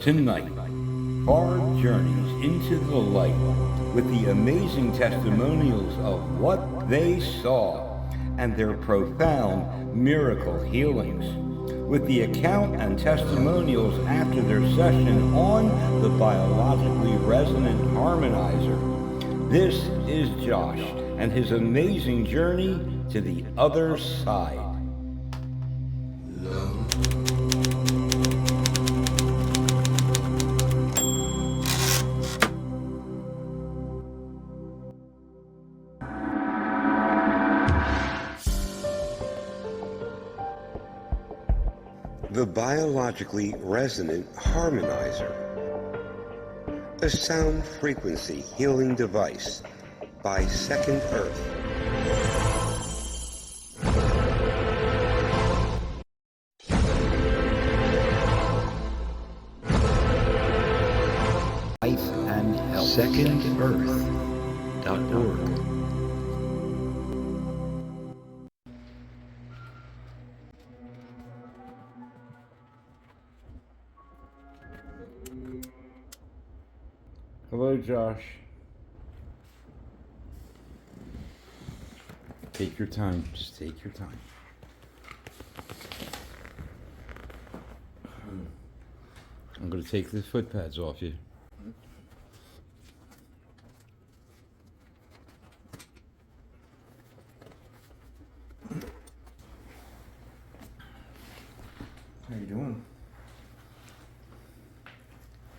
Tonight, our journeys into the light with the amazing testimonials of what they saw and their profound miracle healings. With the account and testimonials after their session on the Biologically Resonant Harmonizer. This is Josh and his amazing journey to the other side. The Biologically Resonant Harmonizer, a sound frequency healing device by Second Earth. Life and Health. SecondEarth.org. Hello, Josh. Take your time. Just take your time. I'm going to take the foot pads off you. How you doing?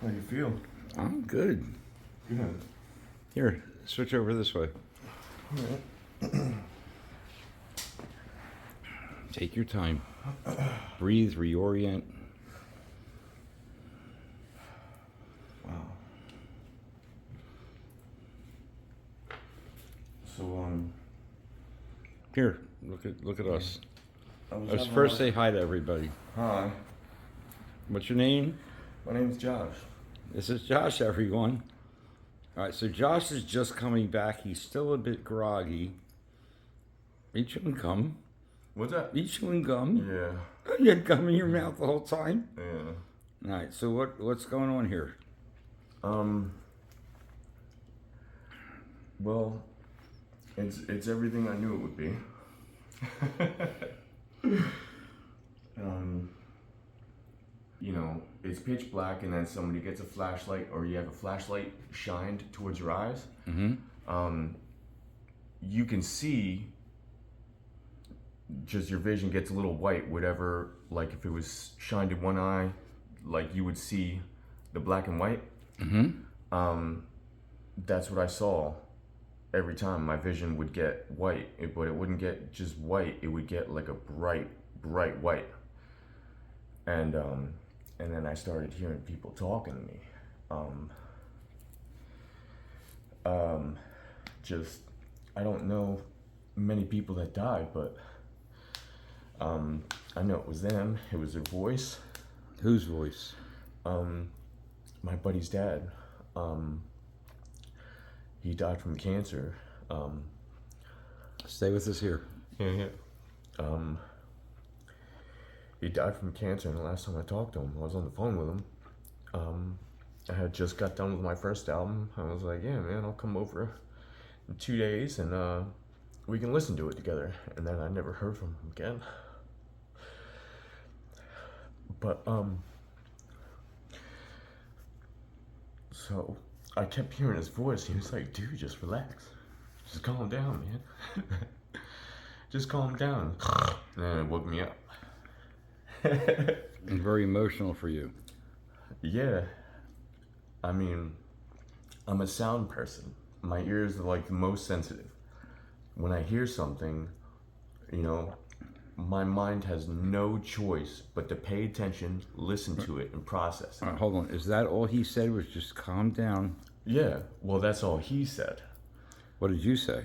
How do you feel? I'm good. Good. Here, switch over this way. All right. Take your time. Breathe, reorient. Wow. So Here, look at us. Let's having first a- say hi to everybody. Hi. What's your name? My name's Josh. This is Josh, everyone. All right, so Josh is just coming back. He's still a bit groggy. Eat chewing gum. What's that? Eat chewing gum. Yeah. You had gum in your mouth the whole time. Yeah. All right, so what's going on here? Well, it's everything I knew it would be. You know, it's pitch black, and then somebody gets a flashlight, or you have a flashlight shined towards your eyes. Mm-hmm. You can see, just your vision gets a little white, whatever, like if it was shined in one eye, like you would see the black and white. Mm-hmm. That's what I saw every time. My vision would get white, but it wouldn't get just white, it would get like a bright white. And then I started hearing people talking to me. Just, I don't know many people that died, but I know it was them. It was their voice. Whose voice? My buddy's dad. He died from cancer. Stay with us here. Yeah. He died from cancer, and the last time I talked to him, I was on the phone with him. I had just got done with my first album. I was like, yeah, man, I'll come over in 2 days, and we can listen to it together. And then I never heard from him again. But, so I kept hearing his voice. He was like, dude, just relax. Just calm down, man. Just calm down. And then it woke me up. And very emotional for you. Yeah. I mean, I'm a sound person. My ears are like the most sensitive. When I hear something, you know, my mind has no choice but to pay attention, listen to it, and process it. All right, hold on. Is that all he said was just calm down? Yeah, well, that's all he said. What did you say?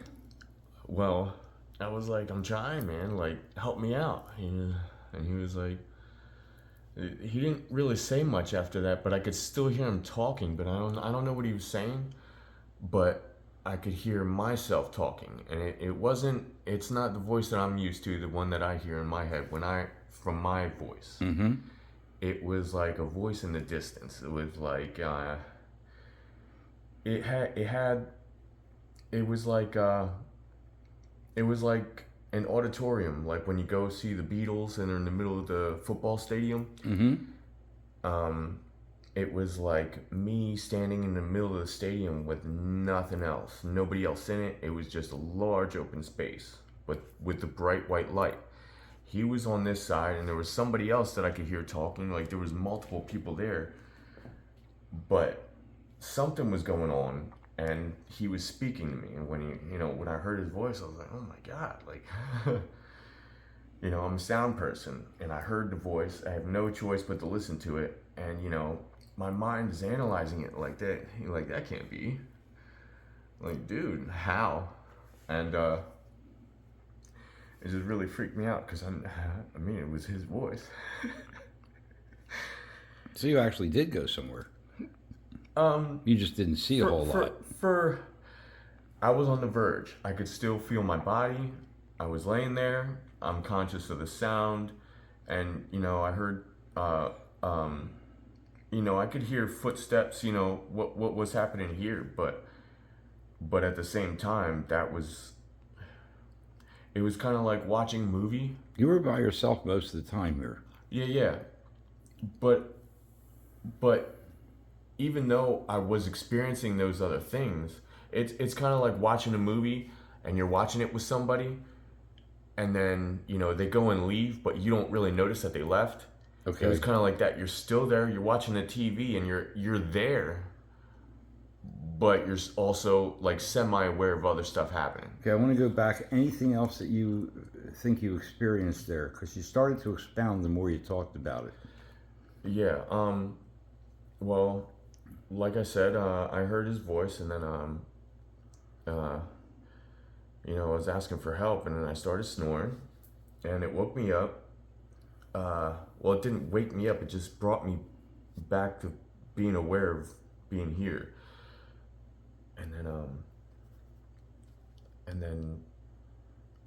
Well, I was like, I'm trying, man. Like, help me out. And he was like, he didn't really say much after that, but I could still hear him talking. But I don't know what he was saying, but I could hear myself talking, and it's not the voice that I'm used to, the one that I hear in my head from my voice. Mm-hmm. it was like a voice in the distance. It was like it was like an auditorium, like when you go see the Beatles and they're in the middle of the football stadium. It was like me standing in the middle of the stadium with nothing else, nobody else in it. It was just a large open space with the bright white light. He was on this side, and there was somebody else that I could hear talking. Like there was multiple people there, but something was going on, and he was speaking to me. And when I heard his voice, I was like, oh my God, like, I'm a sound person, and I heard the voice. I have no choice but to listen to it, and my mind is analyzing it like that. Like, that can't be. Like, dude, how? And it just really freaked me out because it was his voice. So you actually did go somewhere. You just didn't see a whole lot. I was on the verge. I could still feel my body. I was laying there. I'm conscious of the sound, and I heard. I could hear footsteps. What was happening here, but at the same time, it was kind of like watching a movie. You were by yourself most of the time here. Yeah. But even though I was experiencing those other things, it's kind of like watching a movie and you're watching it with somebody, and then they go and leave, but you don't really notice that they left. Okay. It was kind of like that. You're still there. You're watching the TV, and you're there, but you're also like semi-aware of other stuff happening. Okay, I want to go back. Anything else that you think you experienced there? Because you started to expound the more you talked about it. Yeah. Well, like I said, I heard his voice, and then I was asking for help, and then I started snoring, and it woke me up. Well, it didn't wake me up. It just brought me back to being aware of being here. And then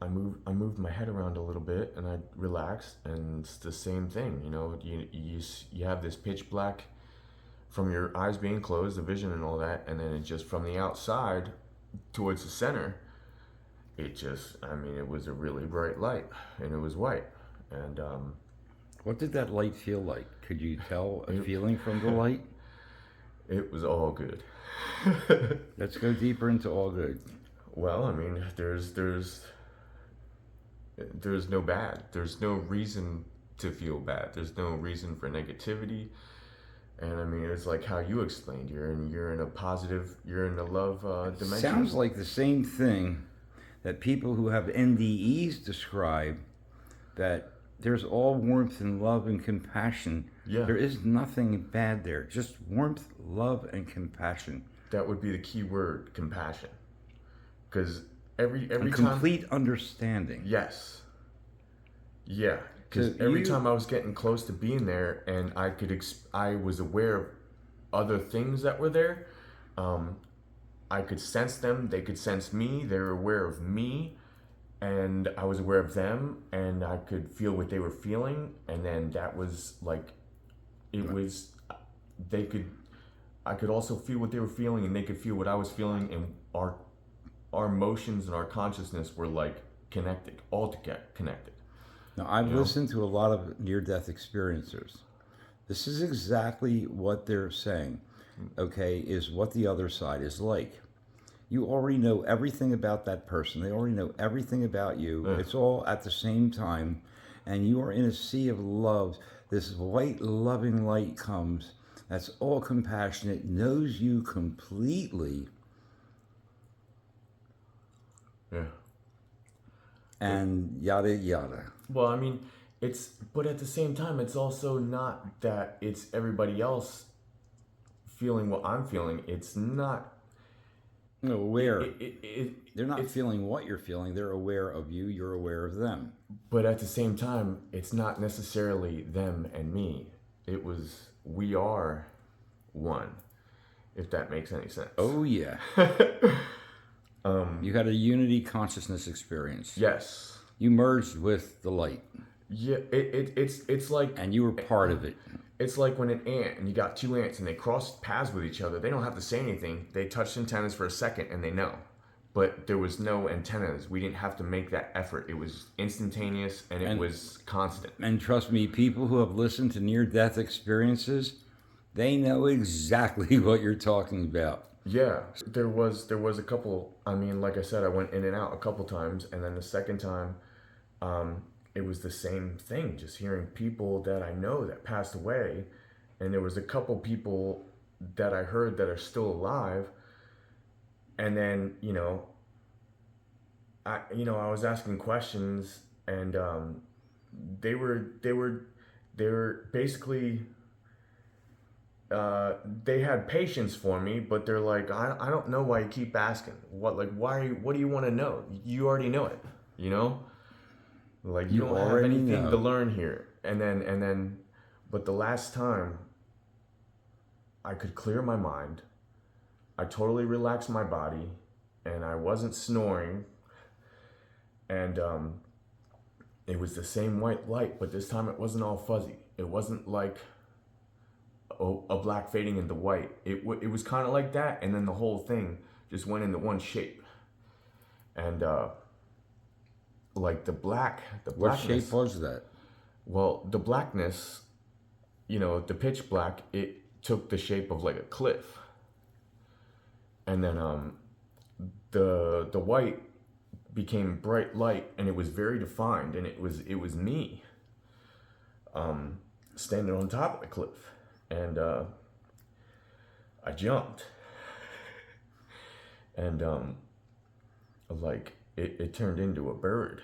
I moved my head around a little bit, and I relaxed, and it's the same thing. You have this pitch black from your eyes being closed, the vision and all that, and then it just from the outside towards the center, it was a really bright light, and it was white. And what did that light feel like? Could you tell a feeling from the light? It was all good. Let's go deeper into all good. Well, there's no bad. There's no reason to feel bad. There's no reason for negativity. And it's like how you explained. You're in a positive. You're in the love dimension. Sounds like the same thing that people who have NDEs describe. That there's all warmth and love and compassion. Yeah. There is nothing bad there. Just warmth, love, and compassion. That would be the key word, compassion. Because every time, complete understanding. Yes. Yeah. Because every time I was getting close to being there, and I was aware of other things that were there. I could sense them. They could sense me. They were aware of me. And I was aware of them, and I could feel what they were feeling, and then that was like, I could also feel what they were feeling, and they could feel what I was feeling, and our emotions and our consciousness were like connected, all connected. Now, I've listened to a lot of near-death experiencers. This is exactly what they're saying, okay, is what the other side is like. You already know everything about that person. They already know everything about you. Yeah. It's all at the same time. And you are in a sea of love. This white, loving light comes. That's all compassionate, knows you completely. Yeah. And yada, yada. Well, but at the same time, it's also not that it's everybody else feeling what I'm feeling. It's not. No, aware. They're not feeling what you're feeling. They're aware of you. You're aware of them. But at the same time, it's not necessarily them and me. We are one, if that makes any sense. Oh, yeah. You had a unity consciousness experience. Yes. You merged with the light. Yeah, it's like, And you were part of it. it's like when an ant, and you got two ants and they cross paths with each other, they don't have to say anything. They touch antennas for a second and they know. But there was no antennas. We didn't have to make that effort. It was instantaneous and it was constant. And trust me, people who have listened to near-death experiences, they know exactly what you're talking about. Yeah, there was a couple. I mean, like I said, I went in and out a couple times, and then the second time, it was the same thing. Just hearing people that I know that passed away, and there was a couple people that I heard that are still alive. And then I was asking questions, and they were basically. They had patience for me, but they're like, I don't know why you keep asking. What do you want to know? You already know it, Like you don't have anything to learn here. And then, but the last time I could clear my mind, I totally relaxed my body, and I wasn't snoring, and it was the same white light, but this time it wasn't all fuzzy. It wasn't like a black fading into white. It was kind of like that, and then the whole thing just went into one shape. And like the blackness. What shape was that? Well, the blackness, the pitch black, it took the shape of like a cliff. And then the white became bright light, and it was very defined, and it was me standing on top of the cliff. And I jumped, and like it turned into a bird.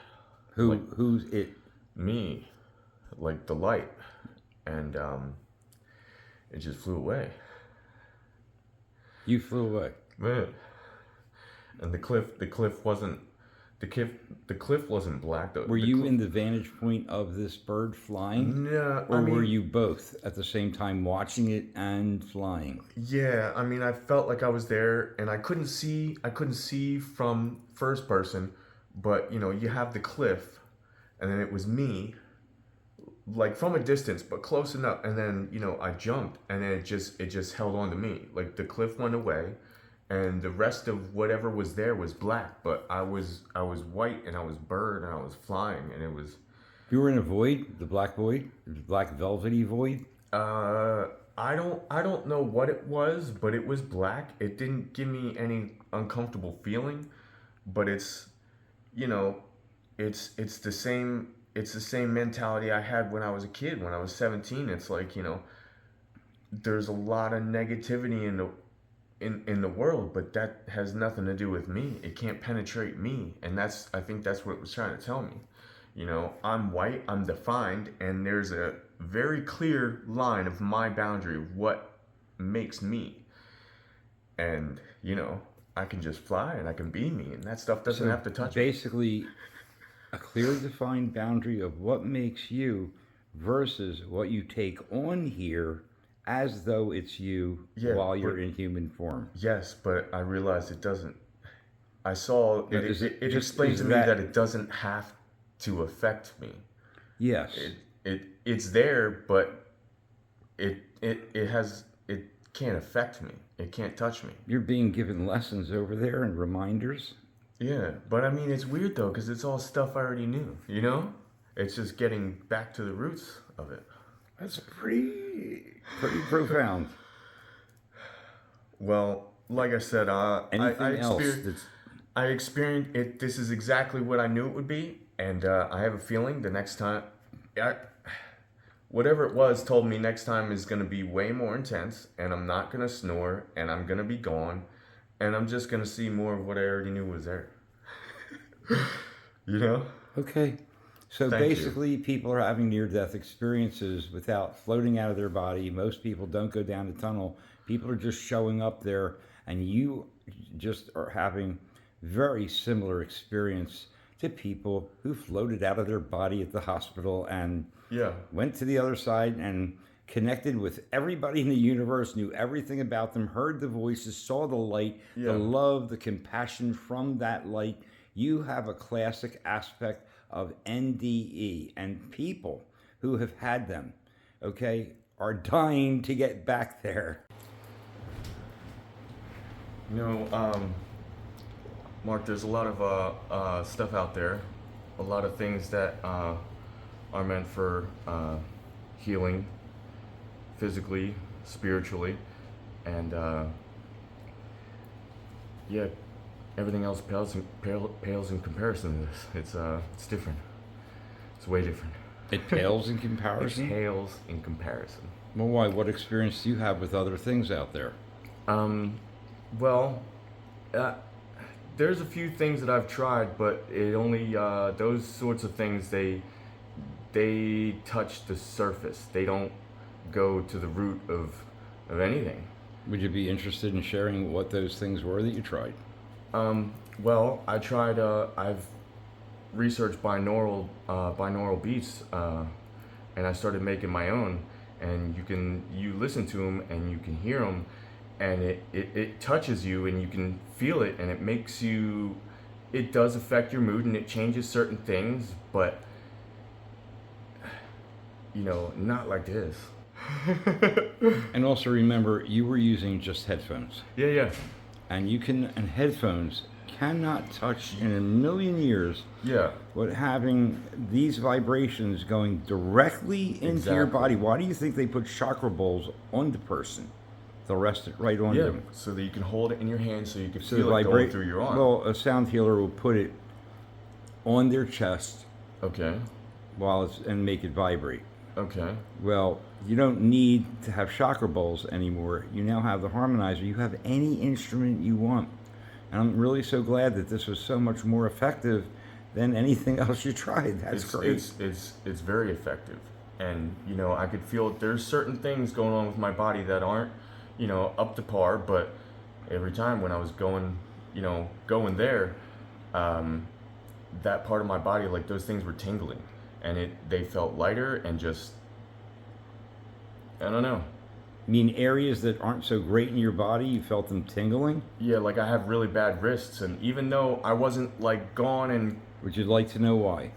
Who's it? Me, like the light, and it just flew away. You flew away, man. And the cliff wasn't. The cliff wasn't black though. Were you in the vantage point of this bird flying? No, or were you both at the same time watching it and flying? Yeah, I mean, I felt like I was there, and I couldn't see from first person, but you have the cliff, and then it was me, like from a distance, but close enough, and then I jumped, and then it just held on to me. Like the cliff went away, and the rest of whatever was there was black, but I was white, and I was bird, and I was flying, and it was. You were in a void, the black void, the black velvety void. I don't know what it was, but it was black. It didn't give me any uncomfortable feeling, but it's the same. It's the same mentality I had when I was a kid. When I was 17, it's like there's a lot of negativity in the world, but that has nothing to do with me. It can't penetrate me, and I think that's what it was trying to tell me. I'm white, I'm defined, and there's a very clear line of my boundary of what makes me. And I can just fly, and I can be me, and that stuff doesn't have to touch me. Basically, a clear defined boundary of what makes you versus what you take on here as though it's you while you're in human form. Yes, but I realized it doesn't. I saw it. It explained to me that it doesn't have to affect me. Yes. It's there, but it can't affect me. It can't touch me. You're being given lessons over there and reminders. Yeah, but I mean, it's weird though, because it's all stuff I already knew. It's just getting back to the roots of it. That's pretty profound. Well, like I said, I experienced it. This is exactly what I knew it would be, and I have a feeling the next time, whatever it was, told me next time is going to be way more intense, and I'm not going to snore, and I'm going to be gone, and I'm just going to see more of what I already knew was there. Okay. So basically, people are having near-death experiences without floating out of their body. Most people don't go down the tunnel. People are just showing up there, and you just are having very similar experience to people who floated out of their body at the hospital and went to the other side and connected with everybody in the universe, knew everything about them, heard the voices, saw the light, the love, the compassion from that light. You have a classic aspect of NDE, and people who have had them, okay, are dying to get back there. Mark, there's a lot of stuff out there, a lot of things that are meant for healing physically, spiritually, and yeah, everything else pales in comparison to this. It's different. It's way different. It pales in comparison? It pales in comparison. Well, why? What experience do you have with other things out there? Well, there's a few things that I've tried, but it only those sorts of things they touch the surface. They don't go to the root of anything. Would you be interested in sharing what those things were that you tried? Well, I tried. I've researched binaural beats, and I started making my own. And you listen to them and you can hear them, and it touches you and you can feel it, and it makes you. It does affect your mood and it changes certain things, but not like this. And also remember, you were using just headphones. Yeah. And headphones cannot touch in a million years. Yeah. What having these vibrations going directly into your body. Why do you think they put chakra bowls on the person? They'll rest it right on them. So that you can hold it in your hand, so you can feel it going through your arm. Well, a sound healer will put it on their chest. Okay. And make it vibrate. Okay. Well, you don't need to have chakra bowls anymore. You now have the harmonizer. You have any instrument you want. And I'm really so glad that this was so much more effective than anything else you tried. That's great. It's very effective. And, I could feel there's certain things going on with my body that aren't, up to par, but every time when I was going there, that part of my body, like those things were tingling, and they felt lighter and just, I don't know. You mean areas that aren't so great in your body, you felt them tingling? Yeah, like I have really bad wrists, and even though I wasn't like gone and... Would you like to know why?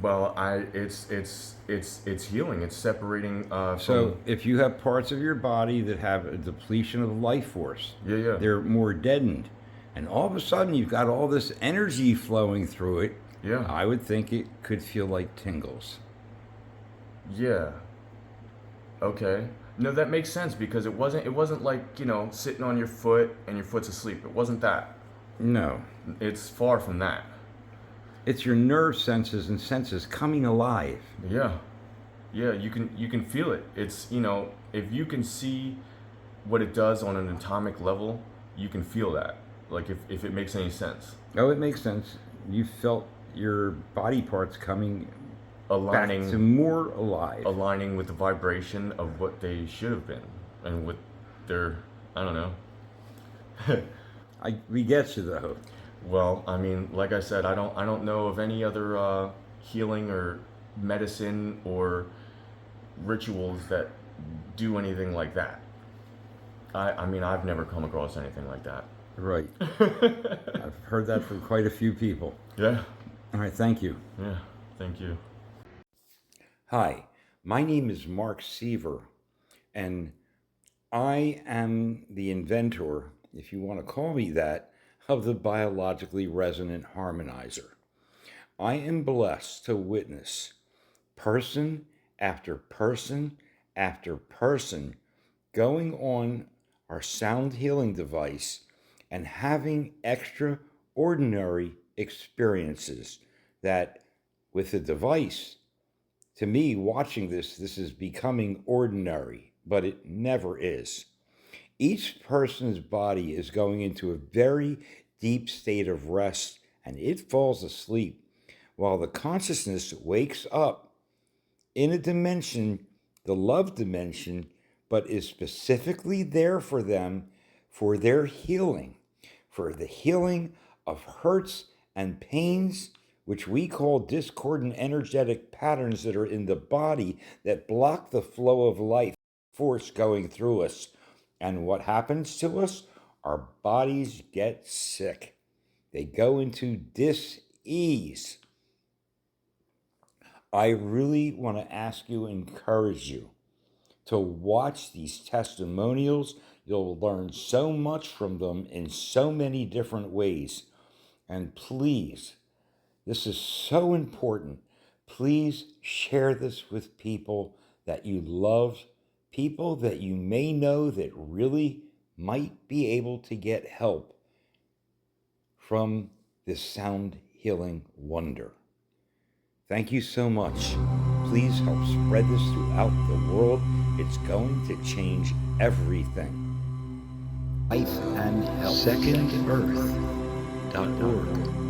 Well, it's healing. It's separating. So if you have parts of your body that have a depletion of life force, they're more deadened, and all of a sudden you've got all this energy flowing through it. Yeah, I would think it could feel like tingles. Yeah. Okay. No, that makes sense, because it wasn't like, sitting on your foot and your foot's asleep. It wasn't that. No. It's far from that. It's your nerve senses and senses coming alive. Yeah. Yeah, you can feel it. It's, if you can see what it does on an atomic level, you can feel that. Like if it makes any sense. Oh, it makes sense. You felt your body parts coming aligning back to more alive. Aligning with the vibration of what they should have been, and with their, I don't know. We get you though. Well, I mean, like I said, I don't know of any other healing or medicine or rituals that do anything like that. I mean, I've never come across anything like that. Right. I've heard that from quite a few people. Yeah. All right, thank you. Yeah, thank you. Hi, my name is Mark Seaver, and I am the inventor, if you want to call me that, of the Biologically Resonant Harmonizer. I am blessed to witness person after person after person going on our sound healing device and having extraordinary experiences that with the device, to me, watching this is becoming ordinary, but it never is. Each person's body is going into a very deep state of rest, and it falls asleep while the consciousness wakes up in a dimension, the love dimension, but is specifically there for them for their healing, for the healing of hurts and pains, which we call discordant energetic patterns that are in the body that block the flow of life force going through us. And what happens to us? Our bodies get sick. They go into dis-ease. I really want to ask you, encourage you to watch these testimonials. You'll learn so much from them in so many different ways. And please, this is so important. Please share this with people that you love, people that you may know that really might be able to get help from this sound healing wonder. Thank you so much. Please help spread this throughout the world. It's going to change everything. Life and Health. Secondearth.org